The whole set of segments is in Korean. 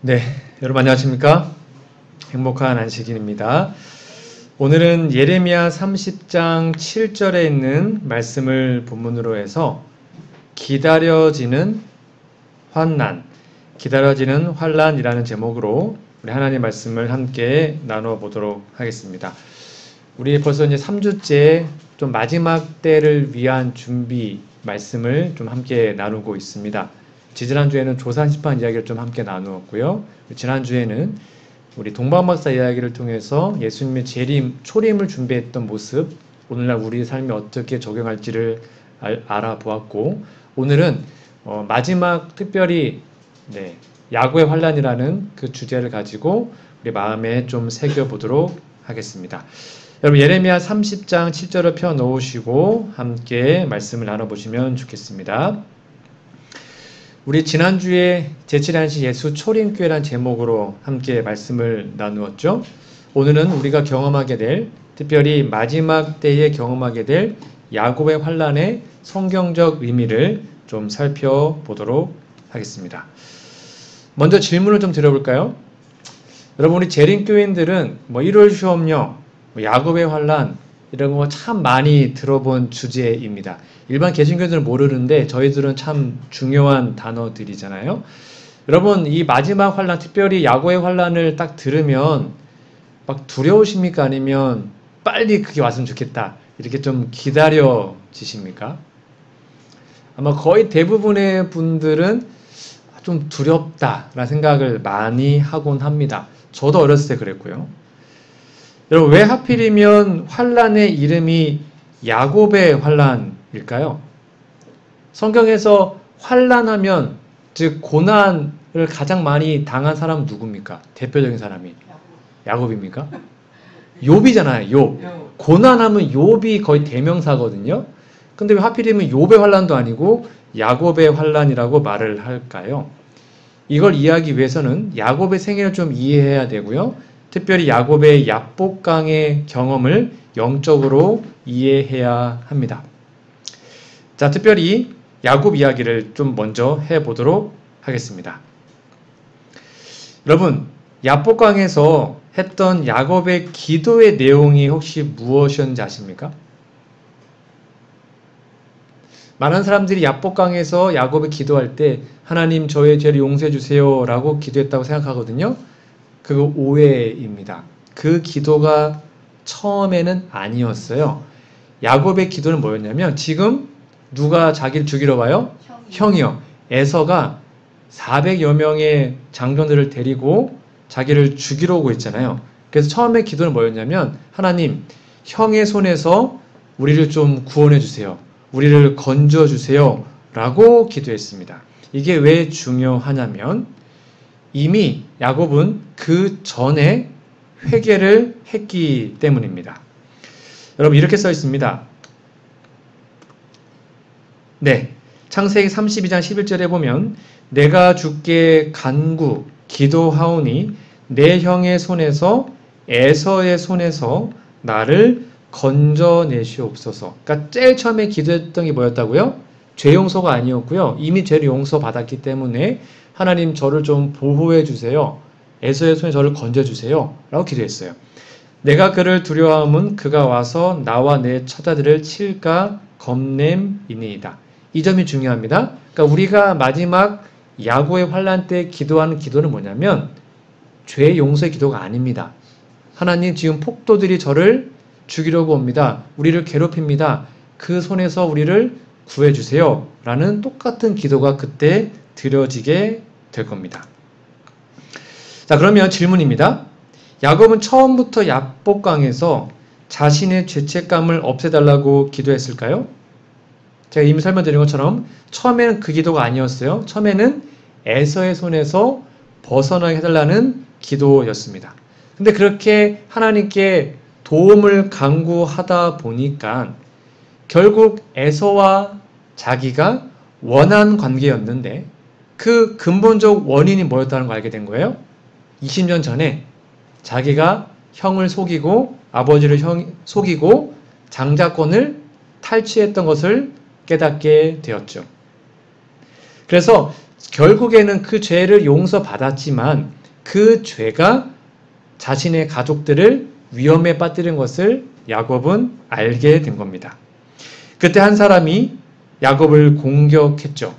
네, 여러분 안녕하십니까? 행복한 안식일입니다. 오늘은 예레미야 30장 7절에 있는 말씀을 본문으로 해서 기다려지는 환난이라는 제목으로 우리 하나님의 말씀을 함께 나누어 보도록 하겠습니다. 우리 벌써 이제 3주째 좀 마지막 때를 위한 준비 말씀을 좀 함께 나누고 있습니다. 지지난주에는 조산시판 이야기를 좀 함께 나누었고요. 지난주에는 우리 동방박사 이야기를 통해서 예수님의 초림을 준비했던 모습, 오늘날 우리 삶에 어떻게 적용할지를 알아보았고, 오늘은 마지막 특별히 야고의 환난이라는 그 주제를 가지고 우리 마음에 좀 새겨보도록 하겠습니다. 여러분 예레미야 30장 7절을 펴 놓으시고 함께 말씀을 나눠보시면 좋겠습니다. 우리 지난주에 제7안식 예수 초림교회란 제목으로 함께 말씀을 나누었죠. 오늘은 우리가 경험하게 될, 특별히 마지막 때에 경험하게 될 야곱의 환난의 성경적 의미를 좀 살펴보도록 하겠습니다. 먼저 질문을 좀 드려볼까요? 여러분 우리 재림교인들은 1월 휴업령, 야곱의 환난 이런 거 참 많이 들어본 주제입니다. 일반 개신교들은 모르는데 저희들은 참 중요한 단어들이잖아요. 여러분 이 마지막 환난, 특별히 야고의 환난을 딱 들으면 막 두려우십니까? 아니면 빨리 그게 왔으면 좋겠다 이렇게 좀 기다려지십니까? 아마 거의 대부분의 분들은 좀 두렵다라는 생각을 많이 하곤 합니다. 저도 어렸을 때 그랬고요. 여러분 왜 하필이면 환난의 이름이 야곱의 환난일까요? 성경에서 환난하면 즉 고난을 가장 많이 당한 사람은 누굽니까? 대표적인 사람이 야곱입니까? 욥이잖아요. 욥. 고난하면 욥이 거의 대명사거든요. 근데 왜 하필이면 욥의 환난도 아니고 야곱의 환난이라고 말을 할까요? 이걸 이해하기 위해서는 야곱의 생애를 좀 이해해야 되고요. 특별히 야곱의 야복강의 경험을 영적으로 이해해야 합니다. 자, 특별히 야곱 이야기를 좀 먼저 해보도록 하겠습니다. 여러분, 야복강에서 했던 야곱의 기도의 내용이 혹시 무엇이었는지 아십니까? 많은 사람들이 야복강에서 야곱이 기도할 때 하나님 저의 죄를 용서해 주세요 라고 기도했다고 생각하거든요. 그거 오해입니다. 그 기도가 처음에는 아니었어요. 야곱의 기도는 뭐였냐면 지금 누가 자기를 죽이러 와요? 형이요. 에서가 400여 명의 장병들을 데리고 자기를 죽이러 오고 있잖아요. 그래서 처음에 기도는 뭐였냐면 하나님 형의 손에서 우리를 좀 구원해 주세요. 우리를 건져 주세요 라고 기도했습니다. 이게 왜 중요하냐면 이미 야곱은 그 전에 회개를 했기 때문입니다. 여러분 이렇게 써 있습니다. 네, 창세기 32장 11절에 보면 내가 주께 간구 기도하오니 내 형의 손에서 에서의 손에서 나를 건져내시옵소서. 그러니까 제일 처음에 기도했던 게 뭐였다고요? 죄 용서가 아니었고요. 이미 죄를 용서받았기 때문에 하나님 저를 좀 보호해 주세요. 에서의 손에 저를 건져주세요. 라고 기도했어요. 내가 그를 두려워함은 그가 와서 나와 내 처자들을 칠까 겁냄이니이다. 이 점이 중요합니다. 그러니까 우리가 마지막 야고의 환난 때 기도하는 기도는 뭐냐면 죄 용서의 기도가 아닙니다. 하나님 지금 폭도들이 저를 죽이려고 옵니다. 우리를 괴롭힙니다. 그 손에서 우리를 구해주세요. 라는 똑같은 기도가 그때 드려지게 될 겁니다. 자, 그러면 질문입니다. 야곱은 처음부터 야복강에서 자신의 죄책감을 없애달라고 기도했을까요? 제가 이미 설명드린 것처럼 처음에는 그 기도가 아니었어요. 처음에는 에서의 손에서 벗어나게 해달라는 기도였습니다. 근데 그렇게 하나님께 도움을 간구하다 보니까 결국 에서와 자기가 원한 관계였는데 그 근본적 원인이 뭐였다는 걸 알게 된 거예요. 20년 전에 자기가 형을 속이고 아버지를 속이고 장자권을 탈취했던 것을 깨닫게 되었죠. 그래서 결국에는 그 죄를 용서받았지만 그 죄가 자신의 가족들을 위험에 빠뜨린 것을 야곱은 알게 된 겁니다. 그때 한 사람이 야곱을 공격했죠.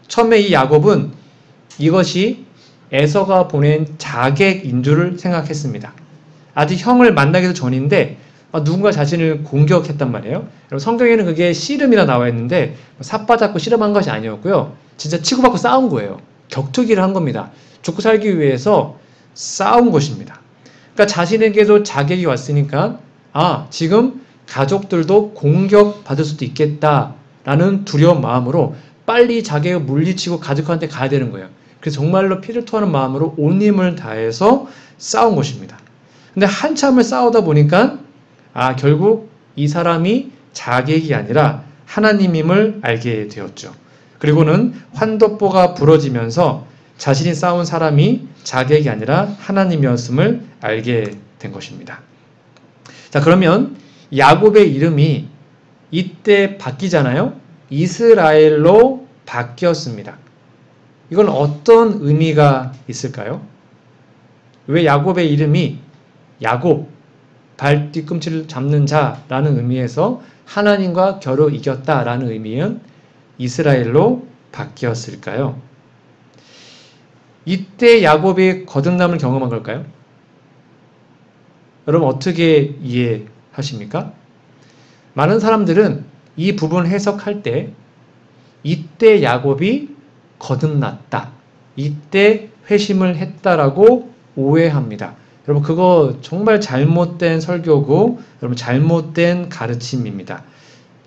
처음에 이 야곱은 이것이 에서가 보낸 자객인 줄 생각했습니다. 아직 형을 만나기도 전인데 누군가 자신을 공격했단 말이에요. 성경에는 그게 씨름이라 나와 있는데 삿바잡고 씨름한 것이 아니었고요. 진짜 치고받고 싸운 거예요. 격투기를 한 겁니다. 죽고 살기 위해서 싸운 것입니다. 그러니까 자신에게도 자객이 왔으니까 지금 가족들도 공격받을 수도 있겠다라는 두려운 마음으로 빨리 자객을 물리치고 가족한테 가야 되는 거예요. 그래서 정말로 피를 토하는 마음으로 온 힘을 다해서 싸운 것입니다. 근데 한참을 싸우다 보니까 결국 이 사람이 자객이 아니라 하나님임을 알게 되었죠. 그리고는 환도포가 부러지면서 자신이 싸운 사람이 자객이 아니라 하나님이었음을 알게 된 것입니다. 자, 그러면 야곱의 이름이 이때 바뀌잖아요. 이스라엘로 바뀌었습니다. 이건 어떤 의미가 있을까요? 왜 야곱의 이름이 야곱, 발 뒤꿈치를 잡는 자라는 의미에서 하나님과 겨루 이겼다라는 의미는 이스라엘로 바뀌었을까요? 이때 야곱이 거듭남을 경험한 걸까요? 여러분 어떻게 이해하십니까? 많은 사람들은 이 부분을 해석할 때 이때 야곱이 거듭났다, 이때 회심을 했다라고 오해합니다. 여러분 그거 정말 잘못된 설교고 여러분 잘못된 가르침입니다.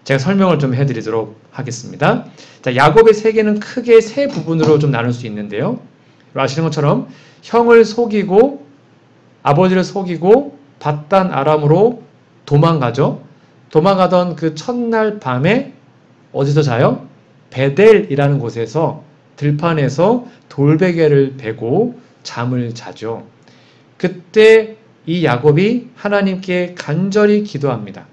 제가 설명을 좀 해드리도록 하겠습니다. 자, 야곱의 세계는 크게 세 부분으로 좀 나눌 수 있는데요. 아시는 것처럼 형을 속이고 아버지를 속이고 밧단 아람으로 도망가죠. 도망가던 그 첫날 밤에 어디서 자요? 베델이라는 곳에서 들판에서 돌베개를 베고 잠을 자죠. 그때 이 야곱이 하나님께 간절히 기도합니다.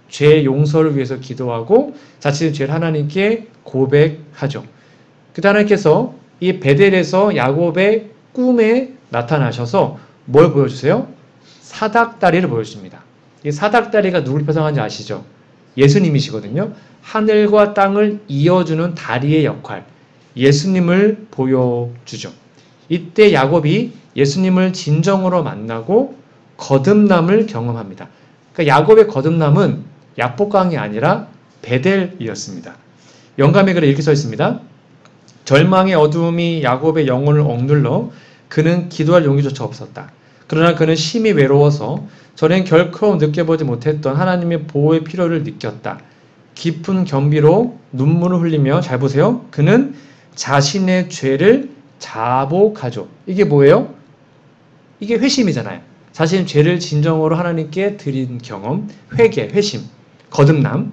죄 용서를 위해서 기도하고 자신의 죄를 하나님께 고백하죠. 그때 하나님께서 이 베델에서 야곱의 꿈에 나타나셔서 뭘 보여주세요? 사닥다리를 보여줍니다. 이 사닥다리가 누굴 표상하는지 아시죠? 예수님이시거든요. 하늘과 땅을 이어주는 다리의 역할, 예수님을 보여주죠. 이때 야곱이 예수님을 진정으로 만나고 거듭남을 경험합니다. 그러니까 야곱의 거듭남은 야복강이 아니라 베델이었습니다. 영감의 글에 이렇게 써 있습니다. 절망의 어두움이 야곱의 영혼을 억눌러 그는 기도할 용기조차 없었다. 그러나 그는 심히 외로워서 전엔 결코 느껴보지 못했던 하나님의 보호의 필요를 느꼈다. 깊은 겸비로 눈물을 흘리며, 잘 보세요. 그는 자신의 죄를 자복하죠. 이게 뭐예요? 이게 회심이잖아요. 자신의 죄를 진정으로 하나님께 드린 경험, 회개, 회심, 거듭남.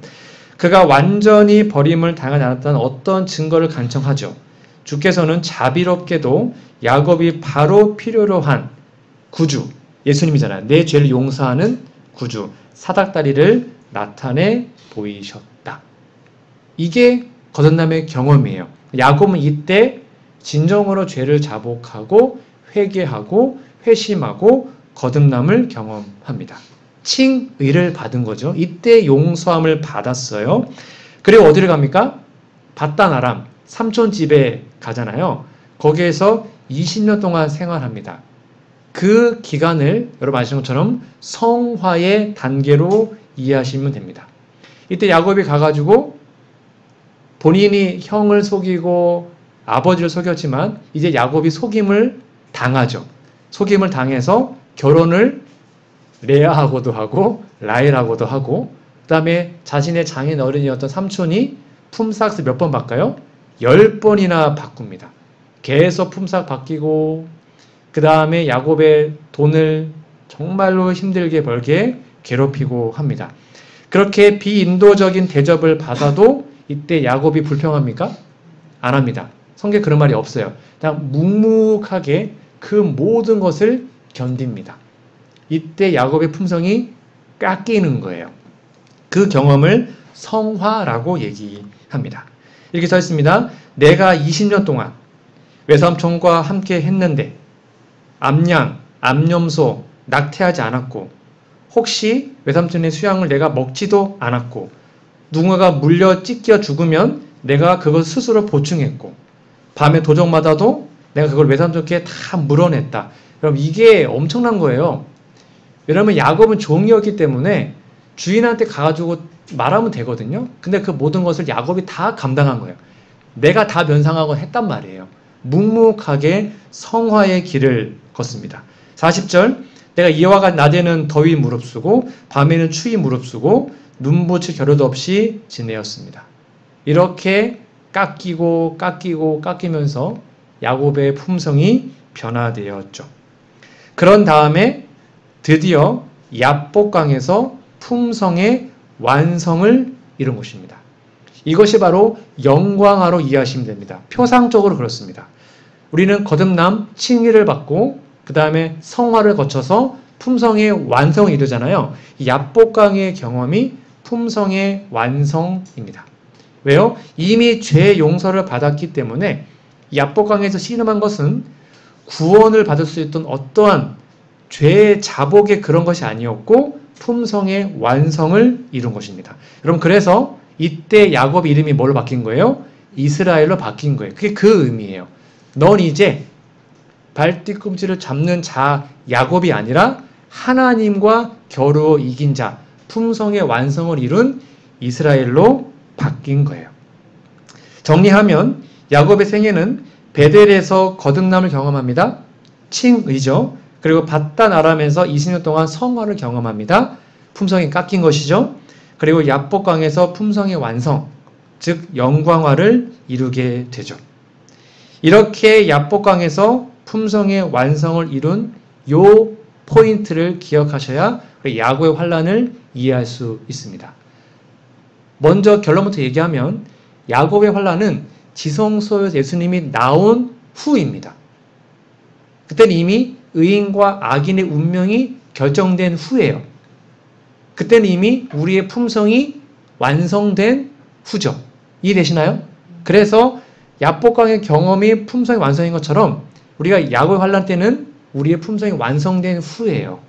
그가 완전히 버림을 당하지 않았다는 어떤 증거를 간청하죠. 주께서는 자비롭게도 야곱이 바로 필요로 한 구주, 예수님이잖아요. 내 죄를 용서하는 구주, 사닥다리를 나타내 보이셨다. 이게 거듭남의 경험이에요. 야곱은 이때 진정으로 죄를 자복하고 회개하고 회심하고 거듭남을 경험합니다. 칭의를 받은 거죠. 이때 용서함을 받았어요. 그리고 어디를 갑니까? 밧단 아람, 삼촌 집에 가잖아요. 거기에서 20년 동안 생활합니다. 그 기간을 여러분 아시는 것처럼 성화의 단계로 이해하시면 됩니다. 이때 야곱이 가가지고 본인이 형을 속이고 아버지를 속였지만 이제 야곱이 속임을 당하죠. 속임을 당해서 결혼을 레아하고도 하고 라헬하고도 하고, 그 다음에 자신의 장인 어른이었던 삼촌이 품삯을 몇 번 바꿔요? 10번이나 바꿉니다. 계속 품삯 바뀌고, 그 다음에 야곱의 돈을 정말로 힘들게 벌게 괴롭히고 합니다. 그렇게 비인도적인 대접을 받아도 이때 야곱이 불평합니까? 안 합니다. 성경에 그런 말이 없어요. 그냥 묵묵하게 그 모든 것을 견딥니다. 이때 야곱의 품성이 깎이는 거예요. 그 경험을 성화라고 얘기합니다. 이렇게 써 있습니다. 내가 20년 동안 외삼촌과 함께 했는데 암양, 암염소, 낙태하지 않았고 혹시 외삼촌의 수양을 내가 먹지도 않았고 누군가가 물려 찢겨 죽으면 내가 그걸 스스로 보충했고 밤에 도적마다도 내가 그걸 외삼촌께 다 물어냈다. 그럼 이게 엄청난 거예요. 왜냐면 야곱은 종이었기 때문에 주인한테 가가지고 말하면 되거든요. 근데 그 모든 것을 야곱이 다 감당한 거예요. 내가 다 면상하고 했단 말이에요. 묵묵하게 성화의 길을 걷습니다. 40절 내가 이와 같이 낮에는 더위 무릅쓰고 밤에는 추위 무릅쓰고 눈붙일 겨를도 없이 지내었습니다. 이렇게 깎이면서 야곱의 품성이 변화되었죠. 그런 다음에 드디어 야복강에서 품성의 완성을 이룬 것입니다. 이것이 바로 영광화로 이해하시면 됩니다. 표상적으로 그렇습니다. 우리는 거듭남, 칭의를 받고 그 다음에 성화를 거쳐서 품성의 완성을 이루잖아요. 이 야복강의 경험이 품성의 완성입니다. 왜요? 이미 죄 용서를 받았기 때문에 야복강에서 씨름한 것은 구원을 받을 수 있던 어떠한 죄의 자복의 그런 것이 아니었고 품성의 완성을 이룬 것입니다. 여러분 그래서 이때 야곱 이름이 뭘로 바뀐 거예요? 이스라엘로 바뀐 거예요. 그게 그 의미예요. 넌 이제 발뒤꿈치를 잡는 자 야곱이 아니라 하나님과 겨루어 이긴 자, 품성의 완성을 이룬 이스라엘로 바뀐 거예요. 정리하면 야곱의 생애는 베델에서 거듭남을 경험합니다. 칭의죠. 그리고 바단 아람에서 20년 동안 성화를 경험합니다. 품성이 깎인 것이죠. 그리고 야복강에서 품성의 완성, 즉 영광화를 이루게 되죠. 이렇게 야복강에서 품성의 완성을 이룬 요 포인트를 기억하셔야 야곱의 환란을 이해할 수 있습니다. 먼저 결론부터 얘기하면 야곱의 환란은 지성소에서 예수님이 나온 후입니다. 그때는 이미 의인과 악인의 운명이 결정된 후예요. 그때는 이미 우리의 품성이 완성된 후죠. 이해되시나요? 그래서 야복강의 경험이 품성이 완성인 것처럼 우리가 야곱의 환란 때는 우리의 품성이 완성된 후예요.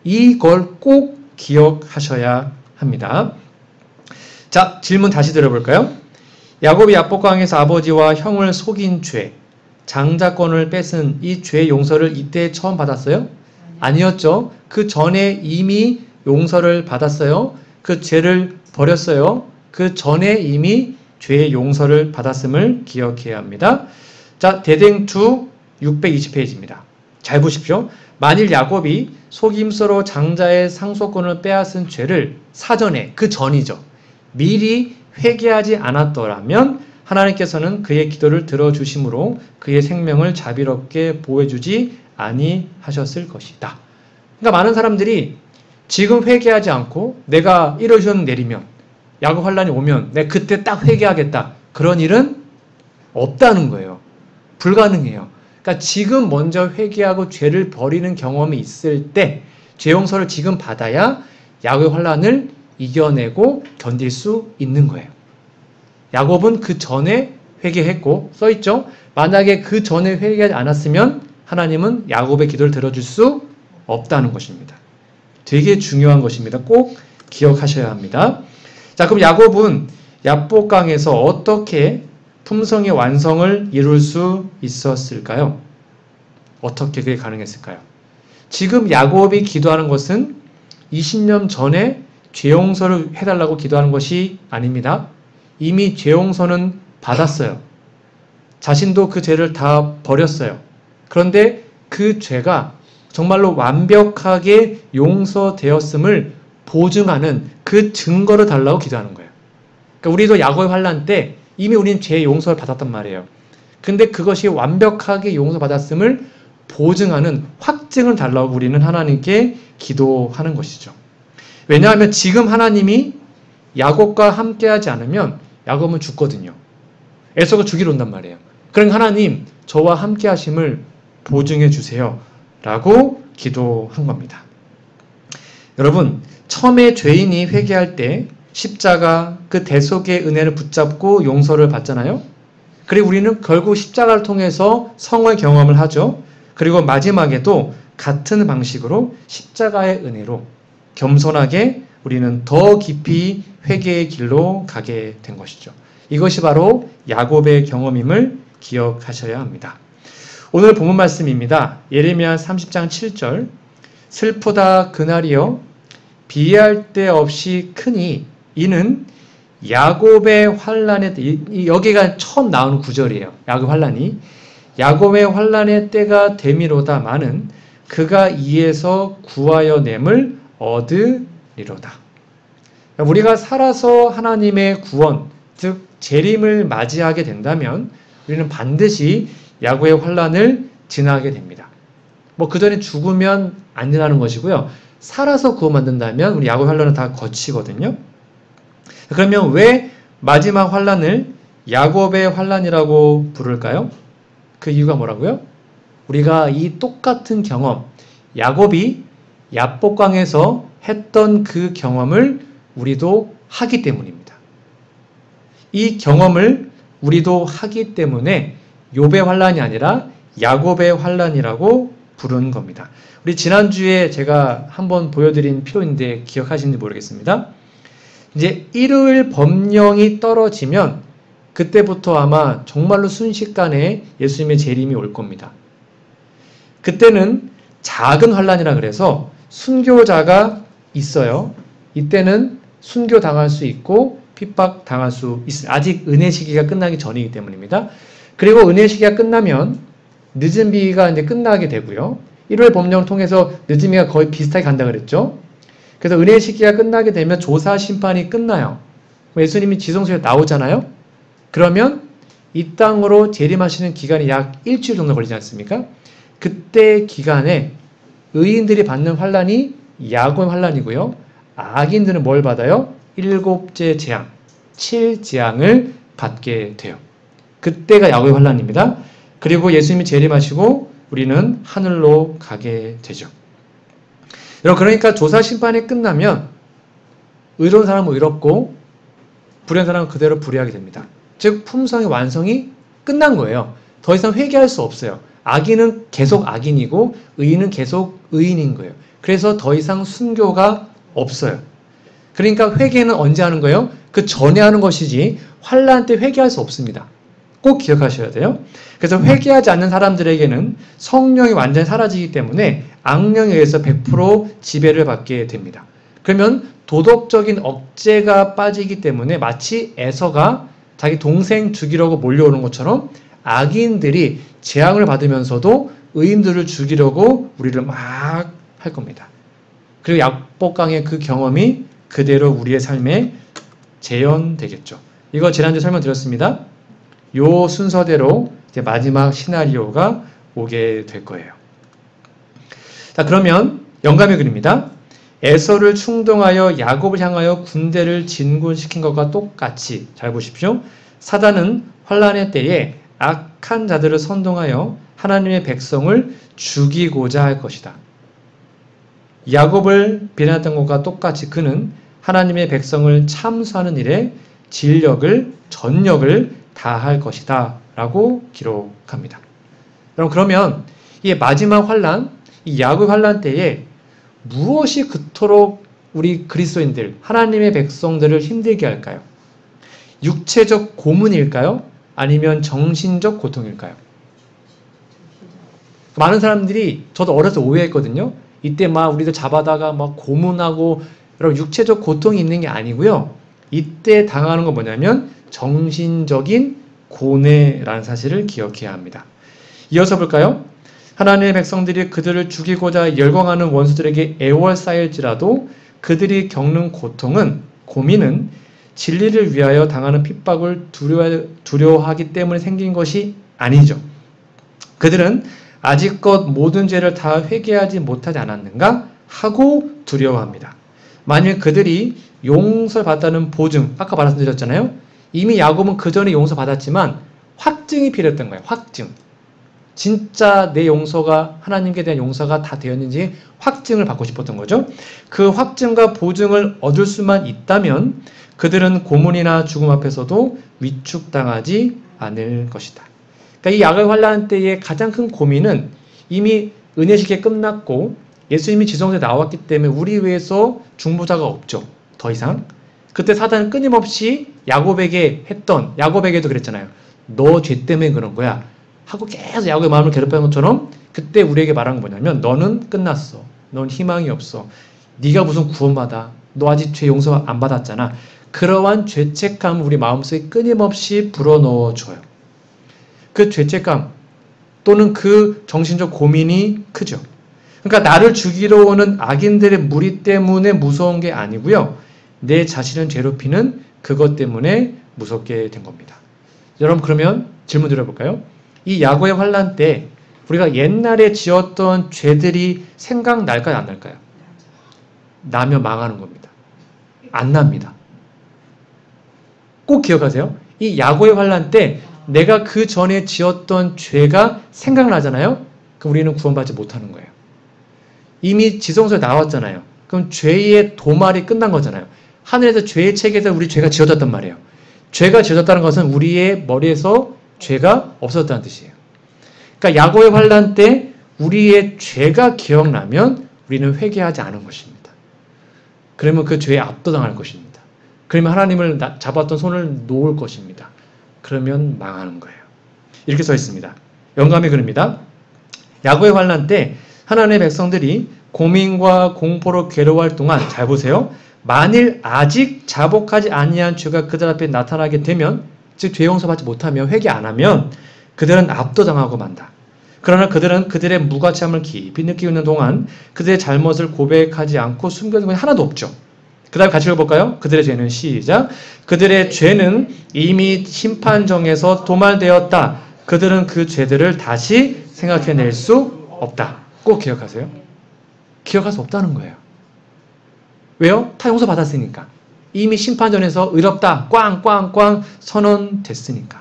이걸 꼭 기억하셔야 합니다. 자, 질문 다시 들어볼까요? 야곱이 야복강에서 아버지와 형을 속인 죄, 장자권을 뺏은 이 죄 용서를 이때 처음 받았어요? 아니었죠. 그 전에 이미 용서를 받았어요. 그 죄를 버렸어요. 그 전에 이미 죄의 용서를 받았음을 기억해야 합니다. 자, 대댕투 620페이지입니다. 잘 보십시오. 만일 야곱이 속임수로 장자의 상속권을 빼앗은 죄를 사전에, 그 전이죠. 미리 회개하지 않았더라면 하나님께서는 그의 기도를 들어주심으로 그의 생명을 자비롭게 보호해주지 아니하셨을 것이다. 그러니까 많은 사람들이 지금 회개하지 않고 내가 1월션 내리면 야곱 환란이 오면 내가 그때 딱 회개하겠다. 그런 일은 없다는 거예요. 불가능해요. 그러니까 지금 먼저 회개하고 죄를 버리는 경험이 있을 때 죄 용서를 지금 받아야 야곱의 환란을 이겨내고 견딜 수 있는 거예요. 야곱은 그 전에 회개했고 써있죠. 만약에 그 전에 회개하지 않았으면 하나님은 야곱의 기도를 들어줄 수 없다는 것입니다. 되게 중요한 것입니다. 꼭 기억하셔야 합니다. 자, 그럼 야곱은 야복강에서 어떻게 품성의 완성을 이룰 수 있었을까요? 어떻게 그게 가능했을까요? 지금 야곱이 기도하는 것은 20년 전에 죄 용서를 해달라고 기도하는 것이 아닙니다. 이미 죄 용서는 받았어요. 자신도 그 죄를 다 버렸어요. 그런데 그 죄가 정말로 완벽하게 용서되었음을 보증하는 그 증거를 달라고 기도하는 거예요. 그러니까 우리도 야곱의 환란 때 이미 우리는 죄의 용서를 받았단 말이에요. 근데 그것이 완벽하게 용서받았음을 보증하는 확증을 달라고 우리는 하나님께 기도하는 것이죠. 왜냐하면 지금 하나님이 야곱과 함께하지 않으면 야곱은 죽거든요. 에서가 죽이러 온단 말이에요. 그러니까 하나님 저와 함께하심을 보증해 주세요 라고 기도한 겁니다. 여러분 처음에 죄인이 회개할 때 십자가 그 대속의 은혜를 붙잡고 용서를 받잖아요. 그리고 우리는 결국 십자가를 통해서 성화의 경험을 하죠. 그리고 마지막에도 같은 방식으로 십자가의 은혜로 겸손하게 우리는 더 깊이 회개의 길로 가게 된 것이죠. 이것이 바로 야곱의 경험임을 기억하셔야 합니다. 오늘 본문 말씀입니다. 예레미야 30장 7절 슬프다 그날이여 비할 데 없이 크니 이는 야곱의 환란의 때, 여기가 처음 나오는 구절이에요. 야곱 환란이 야곱의 환란의 때가 되미로다 마는 그가 이에서 구하여 냄을 얻으리로다. 우리가 살아서 하나님의 구원, 즉 재림을 맞이하게 된다면 우리는 반드시 야곱의 환란을 지나게 됩니다. 뭐 그 전에 죽으면 안 지나는 것이고요. 살아서 구원받는다면 우리 야곱의 환란은 다 거치거든요. 그러면 왜 마지막 환란을 야곱의 환란이라고 부를까요? 그 이유가 뭐라고요? 우리가 이 똑같은 경험, 야곱이 야복강에서 했던 그 경험을 우리도 하기 때문입니다. 이 경험을 우리도 하기 때문에 욥의 환란이 아니라 야곱의 환란이라고 부르는 겁니다. 우리 지난주에 제가 한번 보여드린 표인데 기억하시는지 모르겠습니다. 이제 일요일 법령이 떨어지면 그때부터 아마 정말로 순식간에 예수님의 재림이 올 겁니다. 그때는 작은 환란이라 그래서 순교자가 있어요. 이때는 순교당할 수 있고 핍박당할 수 있어요. 아직 은혜 시기가 끝나기 전이기 때문입니다. 그리고 은혜 시기가 끝나면 늦은 비가 이제 끝나게 되고요. 1월 법령을 통해서 늦은 비가 거의 비슷하게 간다 그랬죠. 그래서 은혜 시기가 끝나게 되면 조사 심판이 끝나요. 예수님이 지성소에 나오잖아요. 그러면 이 땅으로 재림하시는 기간이 약 일주일 정도 걸리지 않습니까? 그때 기간에 의인들이 받는 환란이 야곱의 환란이고요. 악인들은 뭘 받아요? 일곱째 재앙, 7재앙을 받게 돼요. 그때가 야곱의 환란입니다. 그리고 예수님이 재림하시고 우리는 하늘로 가게 되죠. 여러분, 그러니까 조사 심판이 끝나면 의로운 사람은 의롭고 불의한 사람은 그대로 불의하게 됩니다. 즉 품성의 완성이 끝난 거예요. 더 이상 회개할 수 없어요. 악인은 계속 악인이고 의인은 계속 의인인 거예요. 그래서 더 이상 순교가 없어요. 그러니까 회개는 언제 하는 거예요? 그 전에 하는 것이지 환란 때 회개할 수 없습니다. 꼭 기억하셔야 돼요. 그래서 회개하지 않는 사람들에게는 성령이 완전히 사라지기 때문에 악령에 의해서 100% 지배를 받게 됩니다. 그러면 도덕적인 억제가 빠지기 때문에 마치 에서가 자기 동생 죽이려고 몰려오는 것처럼 악인들이 재앙을 받으면서도 의인들을 죽이려고 우리를 막 할 겁니다. 그리고 야복강의 그 경험이 그대로 우리의 삶에 재현되겠죠. 이거 지난주에 설명드렸습니다. 요 순서대로 이제 마지막 시나리오가 오게 될 거예요. 자, 그러면 영감의 글입니다. 에서를 충동하여 야곱을 향하여 군대를 진군시킨 것과 똑같이 잘 보십시오. 사단은 환란의 때에 악한 자들을 선동하여 하나님의 백성을 죽이고자 할 것이다. 야곱을 비난했던 것과 똑같이 그는 하나님의 백성을 참수하는 일에 전력을 다할 것이다 라고 기록합니다. 여러분, 그러면 이 마지막 환란, 이 야곱 환란 때에 무엇이 그토록 우리 그리스도인들, 하나님의 백성들을 힘들게 할까요? 육체적 고문일까요? 아니면 정신적 고통일까요? 많은 사람들이, 저도 어려서 오해했거든요. 이때 막 우리들 잡아다가 막 고문하고 여러분, 육체적 고통이 있는 게 아니고요. 이때 당하는 건 뭐냐면 정신적인 고뇌라는 사실을 기억해야 합니다. 이어서 볼까요? 하나님의 백성들이 그들을 죽이고자 열광하는 원수들에게 애월싸일지라도 그들이 겪는 고민은 진리를 위하여 당하는 핍박을 두려워하기 때문에 생긴 것이 아니죠. 그들은 아직껏 모든 죄를 다 회개하지 못하지 않았는가 하고 두려워합니다. 만일 그들이 용서받았다는 보증, 아까 말씀드렸잖아요. 이미 야곱은 그 전에 용서받았지만 확증이 필요했던 거예요. 확증. 진짜 내 용서가, 하나님께 대한 용서가 다 되었는지 확증을 받고 싶었던 거죠. 그 확증과 보증을 얻을 수만 있다면 그들은 고문이나 죽음 앞에서도 위축당하지 않을 것이다. 그러니까 이 야곱 환란 때의 가장 큰 고민은 이미 은혜식에 끝났고 예수님이 지성소에 나왔기 때문에 우리 외에서 중보자가 없죠. 더 이상. 그때 사단은 끊임없이 야곱에게도 그랬잖아요. 너 죄 때문에 그런 거야. 하고 계속 야곱의 마음을 괴롭히는 것처럼 그때 우리에게 말한 건 뭐냐면 너는 끝났어. 넌 희망이 없어. 네가 무슨 구원받아. 너 아직 죄 용서 안 받았잖아. 그러한 죄책감을 우리 마음속에 끊임없이 불어넣어줘요. 그 죄책감 또는 그 정신적 고민이 크죠. 그러니까 나를 죽이러 오는 악인들의 무리 때문에 무서운 게 아니고요. 내 자신을 괴롭히는 그것 때문에 무섭게 된 겁니다. 여러분 그러면 질문 드려볼까요? 이 야고의 환난 때 우리가 옛날에 지었던 죄들이 생각날까요? 안 날까요? 나면 망하는 겁니다. 안 납니다. 꼭 기억하세요. 이 야고의 환난 때 내가 그 전에 지었던 죄가 생각나잖아요? 그럼 우리는 구원받지 못하는 거예요. 이미 지성소에 나왔잖아요. 그럼 죄의 도말이 끝난 거잖아요. 하늘에서 죄의 책에서 우리 죄가 지워졌단 말이에요. 죄가 지워졌다는 것은 우리의 머리에서 죄가 없어졌다는 뜻이에요. 그러니까 야고의 환난 때 우리의 죄가 기억나면 우리는 회개하지 않은 것입니다. 그러면 그 죄에 압도당할 것입니다. 그러면 하나님을 잡았던 손을 놓을 것입니다. 그러면 망하는 거예요. 이렇게 써 있습니다. 영감이 그럽니다. 야고의 환난 때 하나님의 백성들이 고민과 공포로 괴로워할 동안 잘 보세요. 만일 아직 자복하지 아니한 죄가 그들 앞에 나타나게 되면 즉 죄 용서받지 못하면 회개 안 하면 그들은 압도당하고 만다. 그러나 그들은 그들의 무가치함을 깊이 느끼고 있는 동안 그들의 잘못을 고백하지 않고 숨겨둔 것이 하나도 없죠. 그 다음에 같이 읽어볼까요? 그들의 죄는 시작. 그들의 죄는 이미 심판정에서 도말되었다. 그들은 그 죄들을 다시 생각해낼 수 없다. 꼭 기억하세요. 기억할 수 없다는 거예요. 왜요? 다 용서받았으니까. 이미 심판전에서 의롭다. 꽝꽝꽝 선언됐으니까.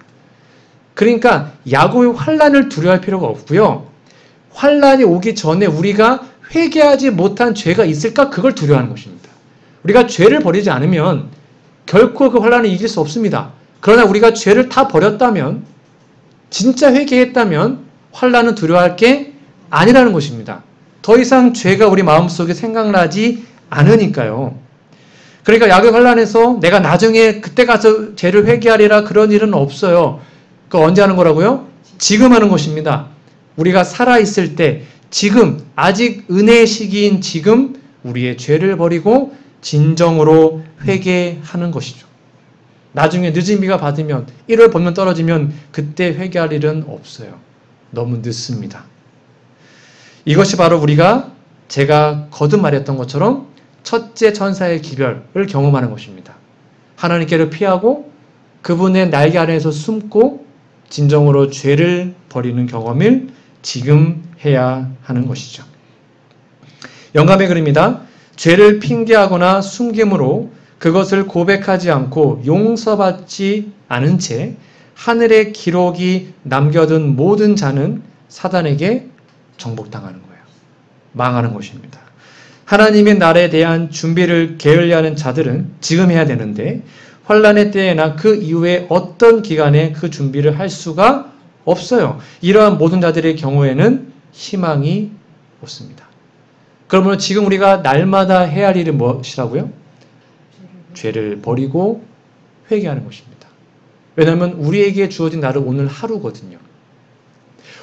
그러니까 야고의 환난을 두려워할 필요가 없고요. 환난이 오기 전에 우리가 회개하지 못한 죄가 있을까? 그걸 두려워하는 것입니다. 우리가 죄를 버리지 않으면 결코 그 환난을 이길 수 없습니다. 그러나 우리가 죄를 다 버렸다면 진짜 회개했다면 환난은 두려워할 게 아니라는 것입니다. 더 이상 죄가 우리 마음속에 생각나지 않으니까요. 그러니까 야고의 환난에서 내가 나중에 그때 가서 죄를 회개하리라 그런 일은 없어요. 그거 언제 하는 거라고요? 지금 하는 것입니다. 우리가 살아있을 때 지금 아직 은혜의 시기인 지금 우리의 죄를 버리고 진정으로 회개하는 것이죠. 나중에 늦은 비가 받으면 1월 번면 떨어지면 그때 회개할 일은 없어요. 너무 늦습니다. 이것이 바로 우리가 제가 거듭 말했던 것처럼 첫째 천사의 기별을 경험하는 것입니다. 하나님께를 피하고 그분의 날개 아래에서 숨고 진정으로 죄를 버리는 경험을 지금 해야 하는 것이죠. 영감의 글입니다. 죄를 핑계하거나 숨김으로 그것을 고백하지 않고 용서받지 않은 채 하늘의 기록이 남겨둔 모든 자는 사단에게 정복당하는 거예요. 망하는 것입니다. 하나님의 날에 대한 준비를 게을리하는 자들은 지금 해야 되는데 환난의 때에나 그 이후에 어떤 기간에 그 준비를 할 수가 없어요. 이러한 모든 자들의 경우에는 희망이 없습니다. 그러면 지금 우리가 날마다 해야 할 일은 무엇이라고요? 죄를 버리고 회개하는 것입니다. 왜냐하면 우리에게 주어진 날은 오늘 하루거든요.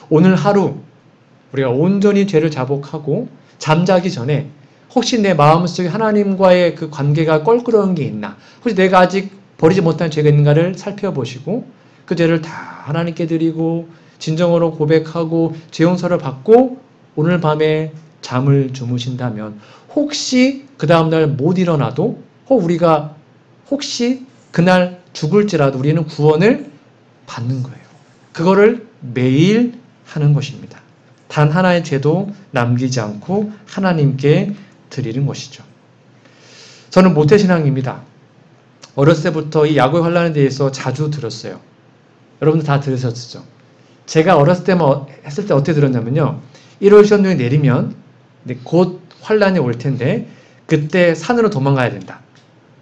오늘 하루 우리가 온전히 죄를 자복하고 잠자기 전에 혹시 내 마음속에 하나님과의 그 관계가 껄끄러운 게 있나? 혹시 내가 아직 버리지 못한 죄가 있는가를 살펴보시고 그 죄를 다 하나님께 드리고 진정으로 고백하고 죄 용서를 받고 오늘 밤에 잠을 주무신다면 혹시 그 다음날 못 일어나도 우리가 혹시 그날 죽을지라도 우리는 구원을 받는 거예요. 그거를 매일 하는 것입니다. 단 하나의 죄도 남기지 않고 하나님께 드리는 것이죠. 저는 모태신앙입니다. 어렸을 때부터 이 야고의 환난에 대해서 자주 들었어요. 여러분들 다 들으셨죠? 제가 어렸을 때만 했을 때 어떻게 들었냐면요. 1월 시험용이 내리면 곧 환난이 올 텐데 그때 산으로 도망가야 된다.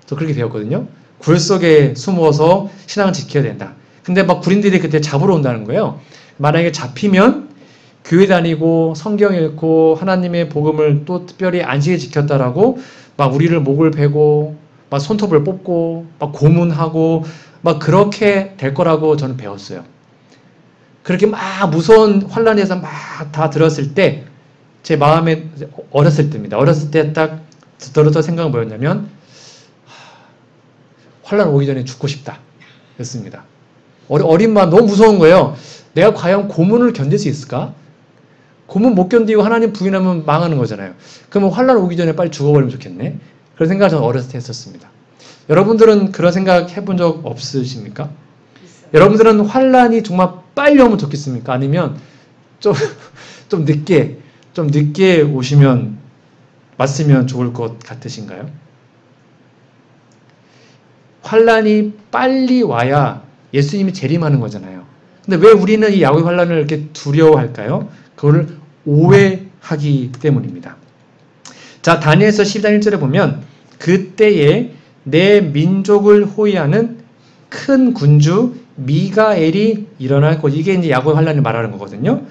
저 그렇게 배웠거든요. 굴 속에 숨어서 신앙을 지켜야 된다. 근데 막 구린들이 그때 잡으러 온다는 거예요. 만약에 잡히면 교회 다니고 성경 읽고 하나님의 복음을 또 특별히 안식일 지켰다라고 막 우리를 목을 베고 막 손톱을 뽑고 막 고문하고 막 그렇게 될 거라고 저는 배웠어요. 그렇게 막 무서운 환란에서 막 다 들었을 때 제 마음에 어렸을 때입니다. 어렸을 때 딱 들었던 생각은 뭐였냐면 환란 오기 전에 죽고 싶다 였습니다. 어린 마음 너무 무서운 거예요. 내가 과연 고문을 견딜 수 있을까? 고문 못 견디고 하나님 부인하면 망하는 거잖아요. 그러면 환란 오기 전에 빨리 죽어버리면 좋겠네. 그런 생각을 저는 어렸을 때 했었습니다. 여러분들은 그런 생각 해본 적 없으십니까? 있어요. 여러분들은 환란이 정말 빨리 오면 좋겠습니까? 아니면 좀 늦게 오시면 왔으면 좋을 것 같으신가요? 환란이 빨리 와야 예수님이 재림하는 거잖아요. 근데 왜 우리는 이 야고의 환란을 이렇게 두려워할까요? 그거를 오해하기 때문입니다. 자, 다니엘서 12장 1절에 보면 그때에 내 민족을 호위하는 큰 군주 미가엘이 일어날 것. 이게 이제 야고의 환란을 말하는 거거든요.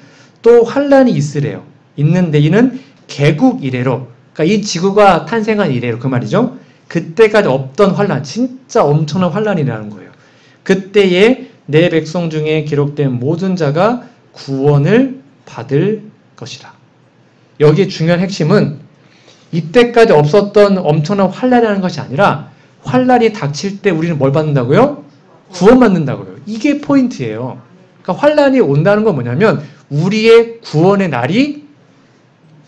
또 환란이 있으래요. 있는데 이는 개국 이래로, 그러니까 이 지구가 탄생한 이래로 그 말이죠. 그때까지 없던 환란, 진짜 엄청난 환란이라는 거예요. 그때에 내 백성 중에 기록된 모든 자가 구원을 받을 것이라. 여기에 중요한 핵심은 이때까지 없었던 엄청난 환란이라는 것이 아니라 환란이 닥칠 때 우리는 뭘 받는다고요? 구원받는다고요. 이게 포인트예요. 그러니까 환란이 온다는 건 뭐냐면 우리의 구원의 날이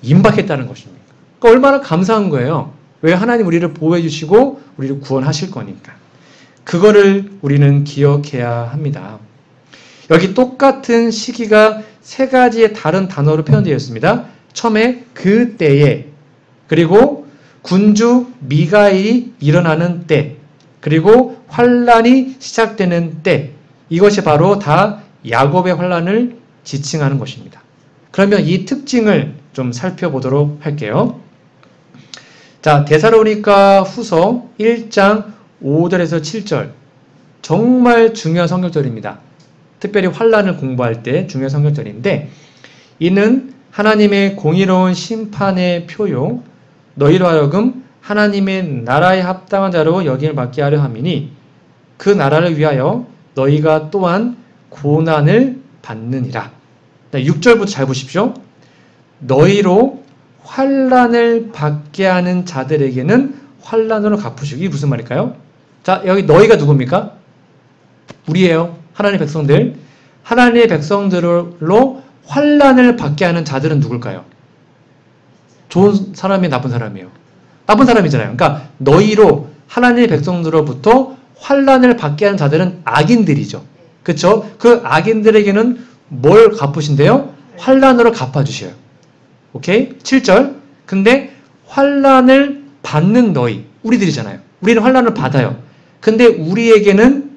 임박했다는 것입니다. 그러니까 얼마나 감사한 거예요. 왜? 하나님 우리를 보호해 주시고 우리를 구원하실 거니까. 그거를 우리는 기억해야 합니다. 여기 똑같은 시기가 세 가지의 다른 단어로 표현되어 있습니다. 처음에 그때에, 그리고 군주 미가엘이 일어나는 때, 그리고 환란이 시작되는 때. 이것이 바로 다 야곱의 환란을 지칭하는 것입니다. 그러면 이 특징을 좀 살펴보도록 할게요. 자, 데살로니가 후서 1장 5절에서 7절. 정말 중요한 성경절입니다. 특별히 환란을 공부할 때 중요한 성경절인데, 이는 하나님의 공의로운 심판의 표요, 너희로 하여금 하나님의 나라에 합당한 자로 여김을 받게 하려 함이니 그 나라를 위하여 너희가 또한 고난을 받느니라. 6절부터 잘 보십시오. 너희로 환란을 받게 하는 자들에게는 환란으로 갚으시고. 이게 무슨 말일까요? 자, 여기 너희가 누굽니까? 우리예요. 하나님의 백성들. 하나님의 백성들로 환란을 받게 하는 자들은 누굴까요? 좋은 사람이 나쁜 사람이에요. 나쁜 사람이잖아요. 그러니까 너희로 하나님의 백성들로부터 환란을 받게 하는 자들은 악인들이죠. 그렇죠? 그 악인들에게는 뭘 갚으신대요? 환란으로 갚아주셔요. 오케이? 7절. 근데 환란을 받는 너희, 우리들이잖아요. 우리는 환란을 받아요. 근데 우리에게는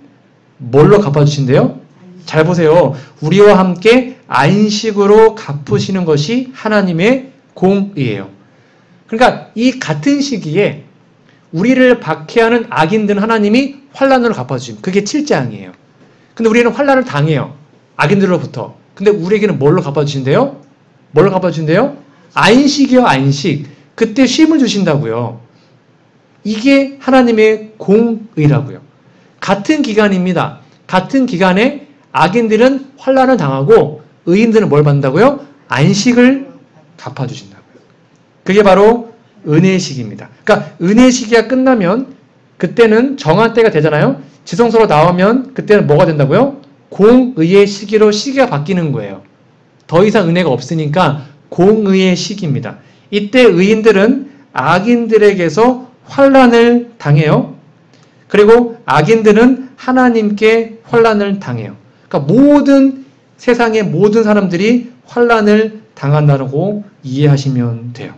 뭘로 갚아주신대요? 잘 보세요. 우리와 함께 안식으로 갚으시는 것이 하나님의 공의예요. 그러니까 이 같은 시기에 우리를 박해하는 악인들은 하나님이 환란으로 갚아주십니다. 그게 7장이에요. 근데 우리는 환란을 당해요. 악인들로부터. 근데 우리에게는 뭘로 갚아주신대요? 뭘로 갚아주신대요? 안식이요, 안식. 그때 쉼을 주신다고요. 이게 하나님의 공의라고요. 같은 기간입니다. 같은 기간에 악인들은 환란을 당하고 의인들은 뭘 받는다고요? 안식을 갚아주신다고요. 그게 바로 은혜의 시기입니다. 그러니까 은혜의 시기가 끝나면 그때는 정한 때가 되잖아요. 지성소로 나오면 그때는 뭐가 된다고요? 공의의 시기로 시기가 바뀌는 거예요. 더 이상 은혜가 없으니까 공의의 시기입니다. 이때 의인들은 악인들에게서 환란을 당해요. 그리고 악인들은 하나님께 환란을 당해요. 그러니까 모든 세상의 모든 사람들이 환란을 당한다고 이해하시면 돼요.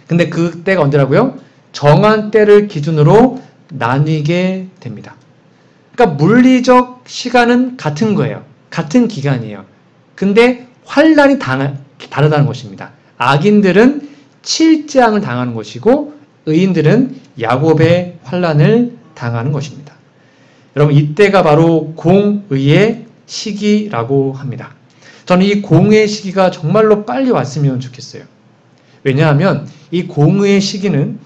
근데 그 때가 언제라고요? 정한 때를 기준으로 나뉘게 됩니다. 그러니까 물리적 시간은 같은 거예요. 같은 기간이에요. 근데 환란이 다르다는 것입니다. 악인들은 7재앙을 당하는 것이고 의인들은 야곱의 환란을 당하는 것입니다. 여러분, 이때가 바로 공의의 시기라고 합니다. 저는 이 공의의 시기가 정말로 빨리 왔으면 좋겠어요. 왜냐하면 이 공의의 시기는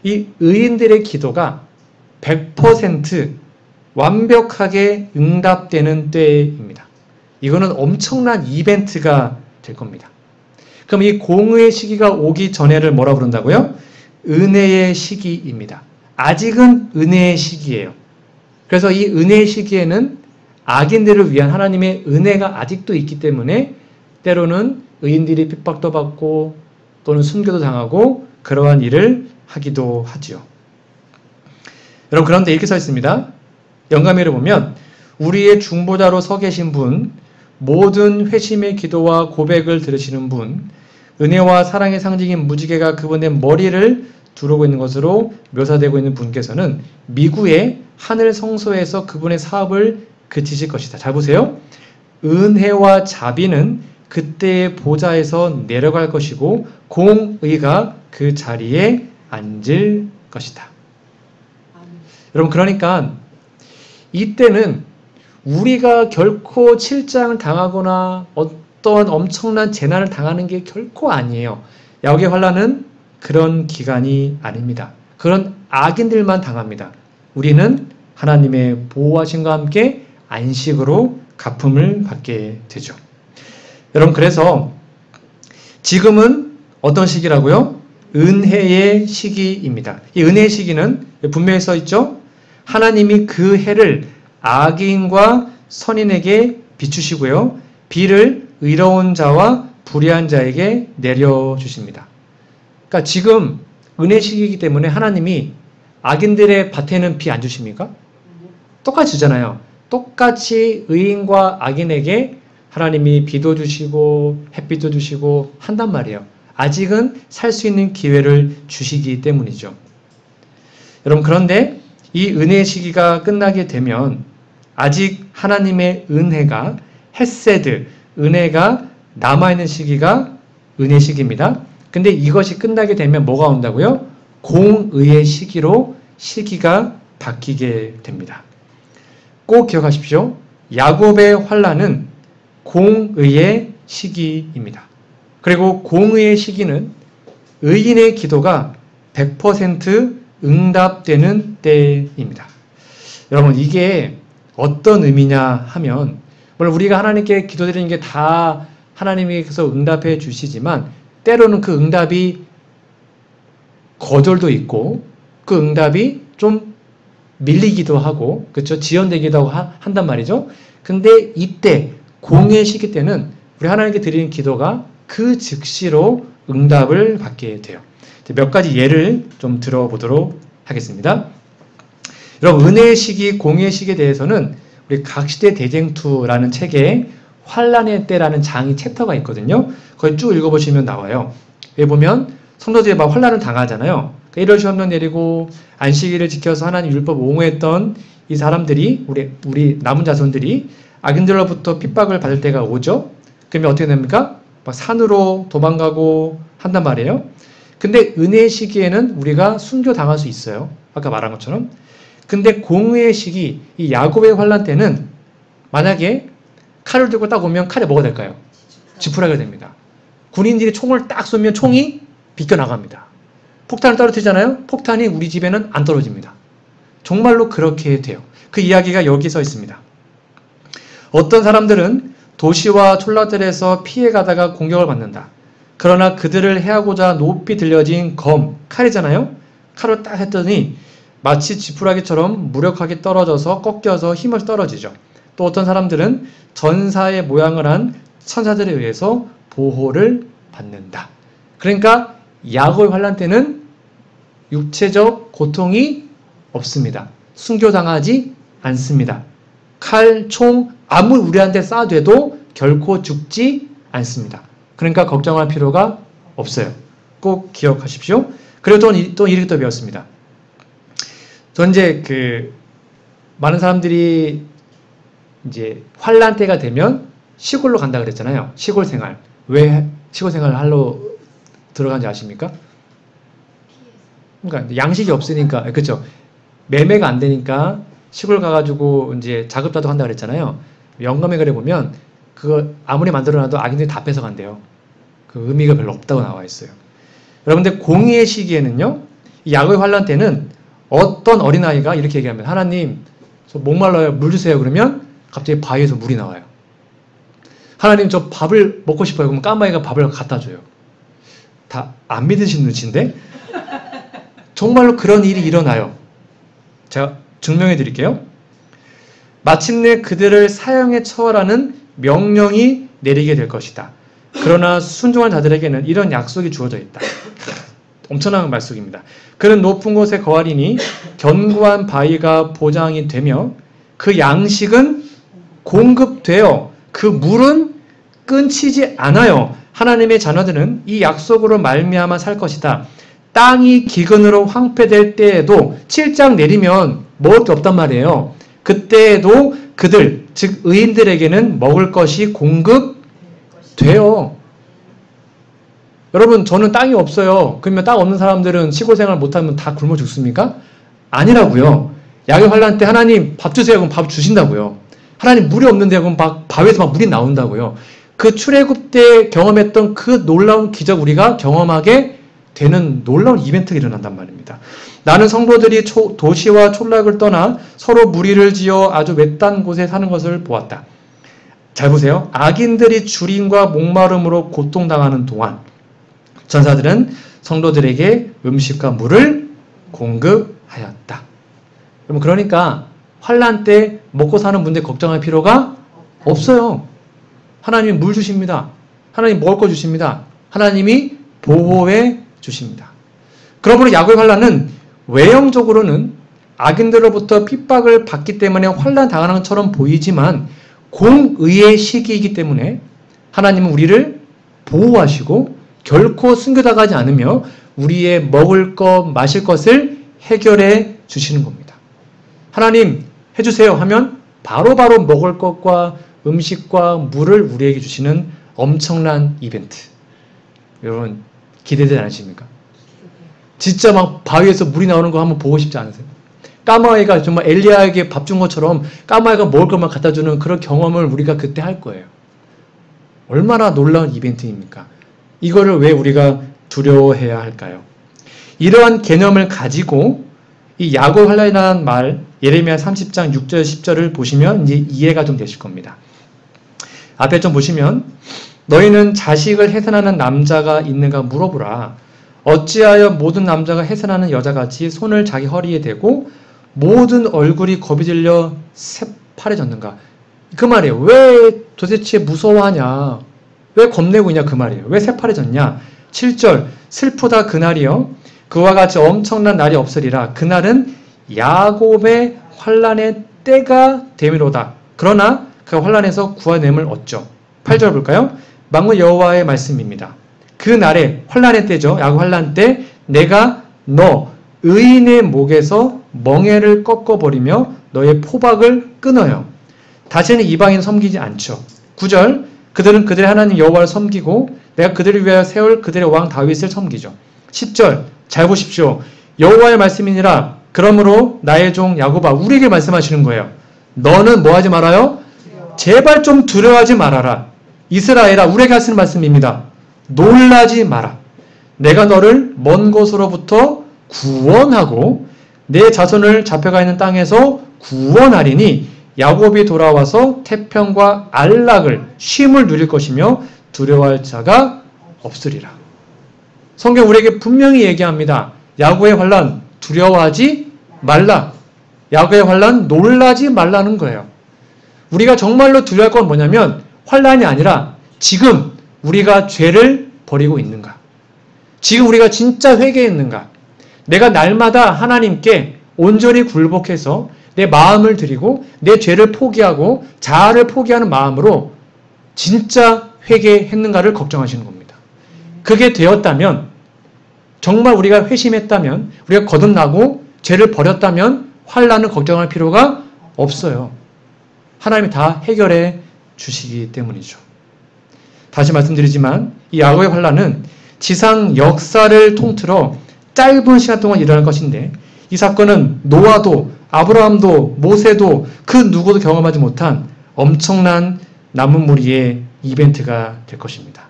이 의인들의 기도가 100% 완벽하게 응답되는 때입니다. 이거는 엄청난 이벤트가 될 겁니다. 그럼 이 공의의 시기가 오기 전에를 뭐라 부른다고요? 은혜의 시기입니다. 아직은 은혜의 시기예요. 그래서 이 은혜의 시기에는 악인들을 위한 하나님의 은혜가 아직도 있기 때문에 때로는 의인들이 핍박도 받고 또는 순교도 당하고 그러한 일을 하기도 하지요. 여러분, 그런데 이렇게 써 있습니다. 영감회를 보면 우리의 중보자로 서 계신 분, 모든 회심의 기도와 고백을 들으시는 분, 은혜와 사랑의 상징인 무지개가 그분의 머리를 두르고 있는 것으로 묘사되고 있는 분께서는 미구의 하늘 성소에서 그분의 사업을 그치실 것이다. 잘 보세요. 은혜와 자비는 그때의 보좌에서 내려갈 것이고 공의가 그 자리에 앉을 것이다. 여러분, 그러니까 이때는 우리가 결코 칠장을 당하거나 어떤 엄청난 재난을 당하는 게 결코 아니에요. 야곱의 환난은 그런 기간이 아닙니다. 그런 악인들만 당합니다. 우리는 하나님의 보호하심과 함께 안식으로 갚음을 받게 되죠. 여러분, 그래서 지금은 어떤 시기라고요? 은혜의 시기입니다. 이 은혜의 시기는 분명히 써 있죠? 하나님이 그 해를 악인과 선인에게 비추시고요. 비를 의로운 자와 불의한 자에게 내려주십니다. 그러니까 지금 은혜 시기이기 때문에 하나님이 악인들의 밭에는 비 안 주십니까? 똑같이 주잖아요. 똑같이 의인과 악인에게 하나님이 비도 주시고 햇빛도 주시고 한단 말이에요. 아직은 살 수 있는 기회를 주시기 때문이죠. 여러분, 그런데 이 은혜의 시기가 끝나게 되면 아직 하나님의 은혜가 헤세드, 은혜가 남아있는 시기가 은혜 시기입니다. 근데 이것이 끝나게 되면 뭐가 온다고요? 공의의 시기로 시기가 바뀌게 됩니다. 꼭 기억하십시오. 야곱의 환난은 공의의 시기입니다. 그리고 공의의 시기는 의인의 기도가 100% 응답되는 때입니다. 여러분, 이게 어떤 의미냐 하면, 물론 우리가 하나님께 기도드리는 게 다 하나님께서 응답해 주시지만 때로는 그 응답이 거절도 있고 그 응답이 좀 밀리기도 하고, 그렇죠? 지연되기도 하고 한단 말이죠. 근데 이때 공의 시기 때는 우리 하나님께 드리는 기도가 그 즉시로 응답을 받게 돼요. 몇 가지 예를 좀 들어보도록 하겠습니다. 여러분, 은혜의 시기, 공의의 시기에 대해서는 우리 각시대 대쟁투라는 책에 환란의 때라는 장이 챕터가 있거든요. 거기 쭉 읽어보시면 나와요. 여기 보면 성도들이 막 환란을 당하잖아요. 그러니까 1월 시험령 내리고 안식일을 지켜서 하나님 율법 옹호했던 이 사람들이, 우리 남은 자손들이 악인들로부터 핍박을 받을 때가 오죠. 그러면 어떻게 됩니까? 막 산으로 도망가고 한단 말이에요. 근데 은혜의 시기에는 우리가 순교 당할 수 있어요. 아까 말한 것처럼. 근데 공의의 시기, 이 야곱의 환란 때는 만약에 칼을 들고 딱 오면 칼에 뭐가 될까요? 지푸라기가 됩니다. 군인들이 총을 딱 쏘면 총이 비껴나갑니다. 폭탄을 떨어뜨리잖아요. 폭탄이 우리 집에는 안 떨어집니다. 정말로 그렇게 돼요. 그 이야기가 여기 써 있습니다. 어떤 사람들은 도시와 촌락들에서 피해가다가 공격을 받는다. 그러나 그들을 해하고자 높이 들려진 검, 칼이잖아요. 칼을 딱 했더니 마치 지푸라기처럼 무력하게 떨어져서 꺾여서 힘을 떨어지죠. 또 어떤 사람들은 전사의 모양을 한 천사들에 의해서 보호를 받는다. 그러니까 야곱의 환난 때는 육체적 고통이 없습니다. 순교당하지 않습니다. 칼, 총 아무리 우리한테 쏴대도 결코 죽지 않습니다. 그러니까 걱정할 필요가 없어요. 꼭 기억하십시오. 그리고 또 이렇게 또 배웠습니다. 전 이제 많은 사람들이 이제 환란 때가 되면 시골로 간다 그랬잖아요. 시골 생활. 왜 시골 생활을 하러 들어간지 아십니까? 그러니까 양식이 없으니까, 그렇죠? 매매가 안 되니까 시골 가가지고 이제 작업자도 한다 그랬잖아요. 영감의 글에 보면 그거 아무리 만들어놔도 악인들이 다 뺏어간대요. 그 의미가 별로 없다고 나와 있어요. 여러분들 공의의 시기에는요, 이 야곱의 환란 때는 어떤 어린아이가 이렇게 얘기하면 하나님 저 목말라요 물 주세요 그러면 갑자기 바위에서 물이 나와요. 하나님 저 밥을 먹고 싶어요 그러면 까마귀가 밥을 갖다 줘요. 다 안 믿으시는 눈치인데 정말로 그런 일이 일어나요. 제가 증명해 드릴게요. 마침내 그들을 사형에 처하라는 명령이 내리게 될 것이다. 그러나 순종한 자들에게는 이런 약속이 주어져 있다. 엄청난 말씀입니다. 그는 높은 곳에 거하리니 견고한 바위가 보장이 되며 그 양식은 공급되어 그 물은 끊치지 않아요. 하나님의 자녀들은 이 약속으로 말미암아 살 것이다. 땅이 기근으로 황폐될 때에도 7장 내리면 먹을 게 없단 말이에요. 그때에도 그들, 즉 의인들에게는 먹을 것이 공급돼요. 여러분 저는 땅이 없어요. 그러면 땅 없는 사람들은 시골 생활 못하면 다 굶어 죽습니까? 아니라고요. 야곱 환란 때 하나님 밥 주세요. 그럼 밥 주신다고요. 하나님 물이 없는데 그럼 바위에서 막 물이 나온다고요. 그 출애굽 때 경험했던 그 놀라운 기적 우리가 경험하게 되는 놀라운 이벤트가 일어난단 말입니다. 나는 성도들이 도시와 촌락을 떠나 서로 무리를 지어 아주 외딴 곳에 사는 것을 보았다. 잘 보세요. 악인들이 주림과 목마름으로 고통당하는 동안 전사들은 성도들에게 음식과 물을 공급하였다. 여러분 그러니까 환난 때 먹고 사는 문제 걱정할 필요가 없어요. 하나님이 물 주십니다. 하나님 먹을 거 주십니다. 하나님이 보호해 주십니다. 그러므로 야곱의 환난은 외형적으로는 악인들로부터 핍박을 받기 때문에 환난 당하는 것처럼 보이지만 공의의 시기이기 때문에 하나님은 우리를 보호하시고 결코 숨겨다가지 않으며 우리의 먹을 것, 마실 것을 해결해 주시는 겁니다. 하나님 해주세요 하면 바로바로 먹을 것과 음식과 물을 우리에게 주시는 엄청난 이벤트. 여러분 기대되지 않으십니까? 진짜 막 바위에서 물이 나오는 거 한번 보고 싶지 않으세요? 까마귀가 정말 엘리야에게 밥 준 것처럼 까마귀가 먹을 것만 갖다 주는 그런 경험을 우리가 그때 할 거예요. 얼마나 놀라운 이벤트입니까? 이거를 왜 우리가 두려워해야 할까요? 이러한 개념을 가지고 이 야곱 환란이라는 말 예레미야 30장 6절 10절을 보시면 이제 이해가 좀 되실 겁니다. 앞에 좀 보시면 너희는 자식을 해산하는 남자가 있는가 물어보라. 어찌하여 모든 남자가 해산하는 여자같이 손을 자기 허리에 대고 모든 얼굴이 겁이 들려 새파래졌는가. 그 말이에요. 왜 도대체 무서워하냐. 왜 겁내고 있냐 그 말이에요. 왜 새파래졌냐. 7절 슬프다 그날이요. 그와 같이 엄청난 날이 없으리라. 그날은 야곱의 환란의 때가 되미로다. 그러나 그 환란에서 구원됨을 얻죠. 8절 볼까요? 만군 여호와의 말씀입니다. 그 날에 환란의 때죠. 야곱 환란 때 내가 너 의인의 목에서 멍에를 꺾어버리며 너의 포박을 끊어요. 다시는 이방인 섬기지 않죠. 9절 그들은 그들의 하나님 여호와를 섬기고 내가 그들을 위하여 세울 그들의 왕 다윗을 섬기죠. 10절 잘 보십시오. 여호와의 말씀이니라. 그러므로 나의 종 야곱아 우리에게 말씀하시는 거예요. 너는 뭐 하지 말아요? 제발 좀 두려워하지 말아라. 이스라엘아 우리에게 하시는 말씀입니다. 놀라지 마라. 내가 너를 먼 곳으로부터 구원하고 내 자손을 잡혀가 있는 땅에서 구원하리니 야곱이 돌아와서 태평과 안락을 쉼을 누릴 것이며 두려워할 자가 없으리라. 성경 우리에게 분명히 얘기합니다. 야곱의 환란 두려워하지 말라. 야곱의 환란 놀라지 말라는 거예요. 우리가 정말로 두려워할 건 뭐냐면 환란이 아니라 지금 우리가 죄를 버리고 있는가. 지금 우리가 진짜 회개했는가. 내가 날마다 하나님께 온전히 굴복해서 내 마음을 드리고 내 죄를 포기하고 자아를 포기하는 마음으로 진짜 회개했는가를 걱정하시는 겁니다. 그게 되었다면 정말 우리가 회심했다면 우리가 거듭나고 죄를 버렸다면 환난을 걱정할 필요가 없어요. 하나님이 다 해결해 주시기 때문이죠. 다시 말씀드리지만 이 야곱의 환난은 지상 역사를 통틀어 짧은 시간 동안 일어날 것인데 이 사건은 노아도 아브라함도 모세도 그 누구도 경험하지 못한 엄청난 남은 우리의 이벤트가 될 것입니다.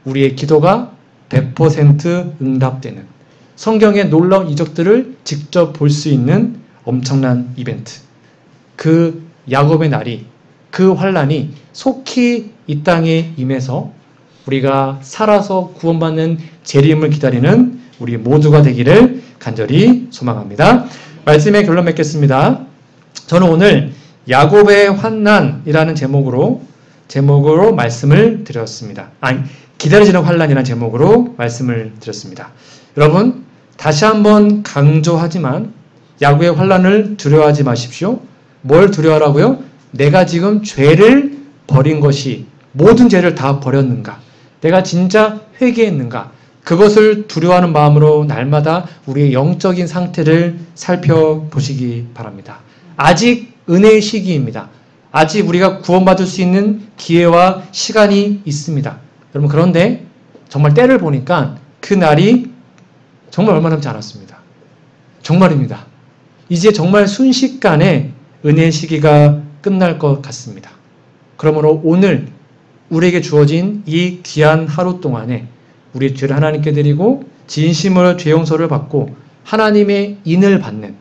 우리의 기도가 100% 응답되는 성경의 놀라운 이적들을 직접 볼 수 있는 엄청난 이벤트. 그 야곱의 날이, 그 환란이 속히 이 땅에 임해서 우리가 살아서 구원받는 재림을 기다리는 우리 모두가 되기를 간절히 소망합니다. 말씀의 결론 맺겠습니다. 저는 오늘 야곱의 환난이라는 제목으로 말씀을 드렸습니다. 기다려지는 환난이라는 제목으로 말씀을 드렸습니다. 여러분, 다시 한번 강조하지만 야곱의 환난을 두려워하지 마십시오. 뭘 두려워하라고요? 내가 지금 죄를 버린 것이 모든 죄를 다 버렸는가? 내가 진짜 회개했는가? 그것을 두려워하는 마음으로 날마다 우리의 영적인 상태를 살펴보시기 바랍니다. 아직 은혜의 시기입니다. 아직 우리가 구원받을 수 있는 기회와 시간이 있습니다. 여러분, 그런데 정말 때를 보니까 그 날이 정말 얼마 남지 않았습니다. 정말입니다. 이제 정말 순식간에 은혜의 시기가 끝날 것 같습니다. 그러므로 오늘 우리에게 주어진 이 귀한 하루 동안에 우리 죄를 하나님께 드리고 진심으로 죄 용서를 받고 하나님의 인을 받는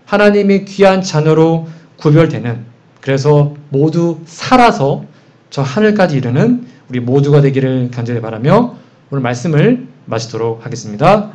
하나님의 귀한 자녀로 구별되는, 그래서 모두 살아서 저 하늘까지 이르는 우리 모두가 되기를 간절히 바라며 오늘 말씀을 마치도록 하겠습니다.